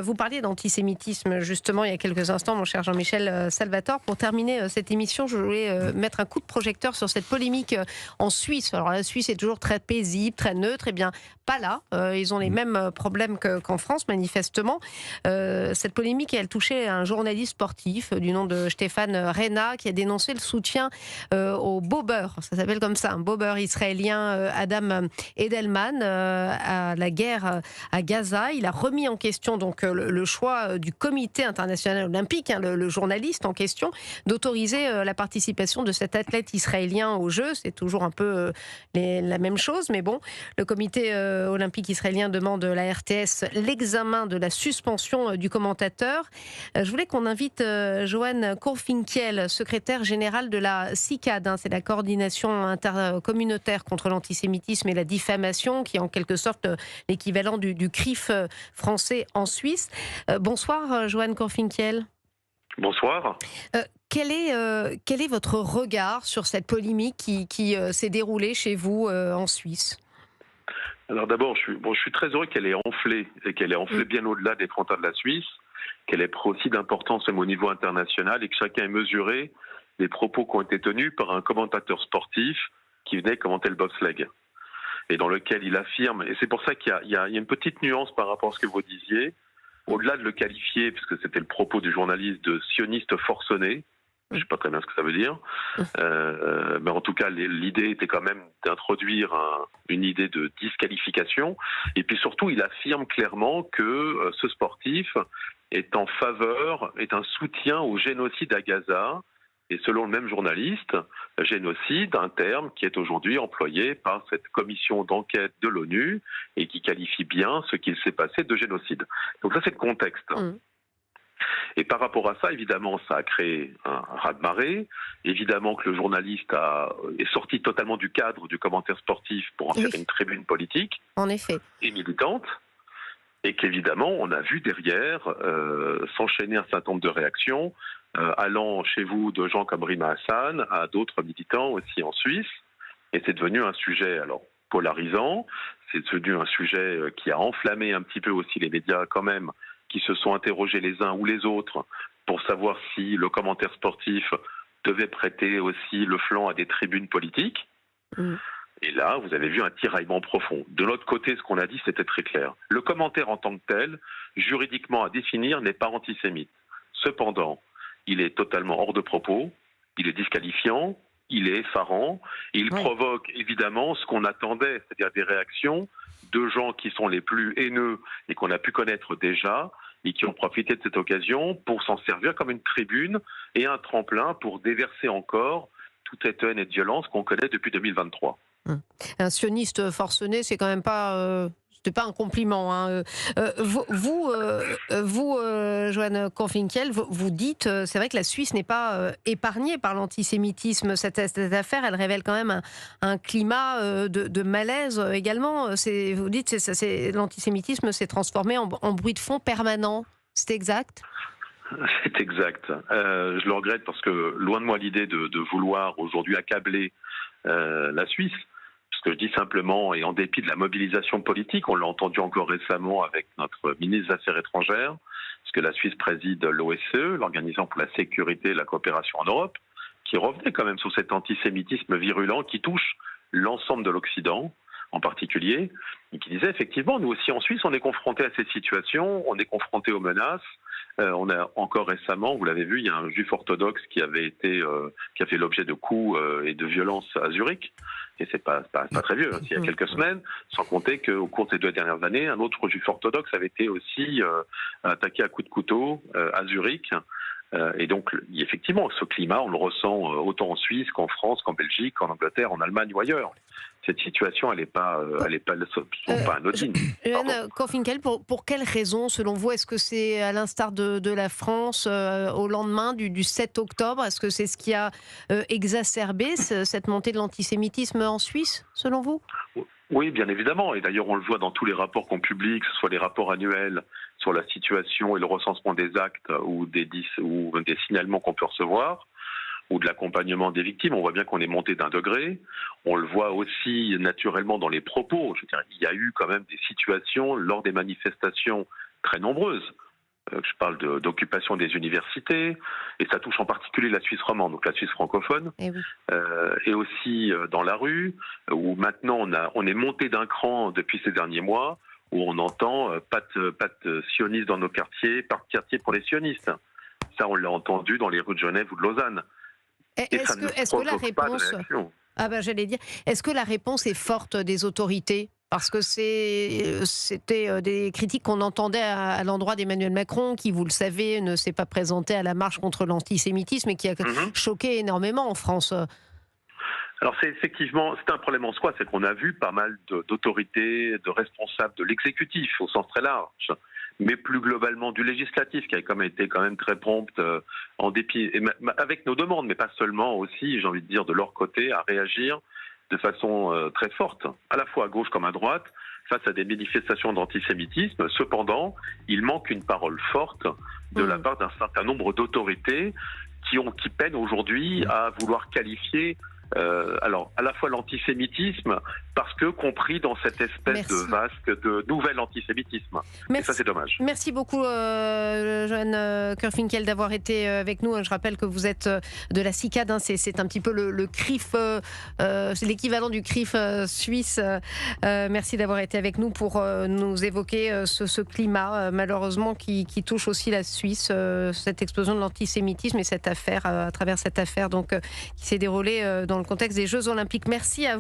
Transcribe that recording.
Vous parliez d'antisémitisme justement il y a quelques instants, mon cher Jean-Michel Salvatore. Pour terminer cette émission, je voulais mettre un coup de projecteur sur cette polémique en Suisse. Alors la Suisse est toujours très paisible, très neutre. Eh bien, pas là. Ils ont les mêmes problèmes qu'en France, manifestement. Cette polémique, elle touchait un journaliste sportif du nom de Stéphane Rena qui a dénoncé le soutien au bobeur. Ça s'appelle comme ça, un bobeur israélien, Adam Edelman, à la guerre à Gaza. Il a remis en question donc le choix du Comité international olympique, le journaliste en question, d'autoriser la participation de cet athlète israélien aux Jeux. C'est toujours un peu la même chose, mais bon, le Comité olympique israélien demande à la RTS l'examen de la suspension du commentateur. Je voulais qu'on invite Johan Korfinkel, secrétaire général de la CICAD, c'est la coordination intercommunautaire contre l'antisémitisme et la diffamation, qui est en quelque sorte l'équivalent du CRIF français en Suisse. Bonsoir, Johan Korfinkel. Bonsoir. Quel est votre regard sur cette polémique qui s'est déroulée chez vous en Suisse ? Alors d'abord, je suis très heureux qu'elle ait enflé, et qu'elle ait enflé bien au-delà des frontières de la Suisse, qu'elle ait pris aussi d'importance même au niveau international et que chacun ait mesuré les propos qui ont été tenus par un commentateur sportif qui venait commenter le bobsleigh, et dans lequel il affirme, et c'est pour ça qu'il y a une petite nuance par rapport à ce que vous disiez, au-delà de le qualifier, puisque c'était le propos du journaliste, de sioniste forcené. Je ne sais pas très bien ce que ça veut dire, mais en tout cas l'idée était quand même d'introduire une idée de disqualification, et puis surtout il affirme clairement que ce sportif est un soutien au génocide à Gaza, et selon le même journaliste, génocide, un terme qui est aujourd'hui employé par cette commission d'enquête de l'ONU et qui qualifie bien ce qu'il s'est passé de génocide. Donc ça c'est le contexte. Et par rapport à ça, évidemment, ça a créé un raz-de-marée. Évidemment que le journaliste est sorti totalement du cadre du commentaire sportif pour en faire une tribune politique. En effet. Et militante. Et qu'évidemment, on a vu derrière s'enchaîner un certain nombre de réactions, allant chez vous de gens comme Rima Hassan à d'autres militants aussi en Suisse. Et c'est devenu un sujet polarisant. C'est devenu un sujet qui a enflammé un petit peu aussi les médias quand même, qui se sont interrogés les uns ou les autres pour savoir si le commentaire sportif devait prêter aussi le flanc à des tribunes politiques. Et là, vous avez vu un tiraillement profond. De l'autre côté, ce qu'on a dit, c'était très clair. Le commentaire en tant que tel, juridiquement à définir, n'est pas antisémite. Cependant, il est totalement hors de propos, il est disqualifiant, il est effarant, et il provoque évidemment ce qu'on attendait, c'est-à-dire des réactions de gens qui sont les plus haineux et qu'on a pu connaître déjà, et qui ont profité de cette occasion pour s'en servir comme une tribune et un tremplin pour déverser encore toute cette haine et de violence qu'on connaît depuis 2023. Un sioniste forcené, c'est quand même pas... C'était pas un compliment. Vous, Johan Korfinkel, vous dites, c'est vrai que la Suisse n'est pas épargnée par l'antisémitisme. Cette affaire, elle révèle quand même un climat de malaise également. Vous dites, l'antisémitisme s'est transformé en bruit de fond permanent. C'est exact ? C'est exact. Je le regrette parce que loin de moi l'idée de vouloir aujourd'hui accabler la Suisse. Ce que je dis simplement, et en dépit de la mobilisation politique, on l'a entendu encore récemment avec notre ministre des Affaires étrangères, parce que la Suisse préside l'OSCE, l'Organisation pour la sécurité et la coopération en Europe, qui revenait quand même sur cet antisémitisme virulent qui touche l'ensemble de l'Occident, en particulier, et qui disait effectivement, nous aussi en Suisse, on est confrontés à ces situations, on est confrontés aux menaces. On a encore récemment, vous l'avez vu, il y a un juif orthodoxe qui a fait l'objet de coups et de violences à Zurich. Et c'est pas très vieux, il y a quelques semaines, sans compter qu'au cours des 2 dernières années, un autre juif orthodoxe avait été aussi attaqué à coups de couteau à Zurich. Et donc, effectivement, ce climat, on le ressent autant en Suisse qu'en France, qu'en Belgique, qu'en Angleterre, en Allemagne ou ailleurs. Cette situation, elle n'est pas anodine. Johan Korfinkel, pour quelles raisons, selon vous, est-ce que c'est à l'instar de la France au lendemain du 7 octobre? Est-ce que c'est ce qui a exacerbé cette montée de l'antisémitisme en Suisse, selon vous? Oui, bien évidemment. Et d'ailleurs, on le voit dans tous les rapports qu'on publie, que ce soit les rapports annuels sur la situation et le recensement des actes ou des signalements qu'on peut recevoir, ou de l'accompagnement des victimes. On voit bien qu'on est monté d'un degré. On le voit aussi naturellement dans les propos. Je veux dire, il y a eu quand même des situations lors des manifestations très nombreuses Je parle d'occupation des universités, et ça touche en particulier la Suisse romande, donc la Suisse francophone, Eh oui. et aussi dans la rue, où maintenant on est monté d'un cran depuis ces derniers mois, où on entend pas de sionistes dans nos quartiers, pas de quartier pour les sionistes. Ça, on l'a entendu dans les rues de Genève ou de Lausanne. Et ça ne Est-ce que la provoque pas de réponse, réaction. ah ben j'allais dire, est-ce que la réponse est forte des autorités? Parce que c'était des critiques qu'on entendait à l'endroit d'Emmanuel Macron, qui, vous le savez, ne s'est pas présenté à la marche contre l'antisémitisme et qui a Mhm. choqué énormément en France. Alors c'est effectivement, c'est un problème en soi, c'est qu'on a vu pas mal d'autorités, de responsables de l'exécutif au sens très large, mais plus globalement du législatif, qui a été quand même très prompte, en dépit, avec nos demandes, mais pas seulement, aussi, j'ai envie de dire, de leur côté, à réagir de façon très forte, à la fois à gauche comme à droite, face à des manifestations d'antisémitisme. Cependant, il manque une parole forte de la part d'un certain nombre d'autorités qui peinent aujourd'hui à vouloir qualifier alors à la fois l'antisémitisme, parce que compris dans cette espèce Merci. de vasque de nouvel antisémitisme. Et ça, c'est dommage. Merci beaucoup, Johan Kerfinkel, d'avoir été avec nous. Je rappelle que vous êtes de la CICAD, hein, c'est un petit peu le CRIF, c'est l'équivalent du CRIF suisse. Merci d'avoir été avec nous pour nous évoquer ce climat, malheureusement, qui touche aussi la Suisse, cette explosion de l'antisémitisme et cette affaire, à travers cette affaire donc, qui s'est déroulée dans le contexte des Jeux Olympiques. Merci à vous.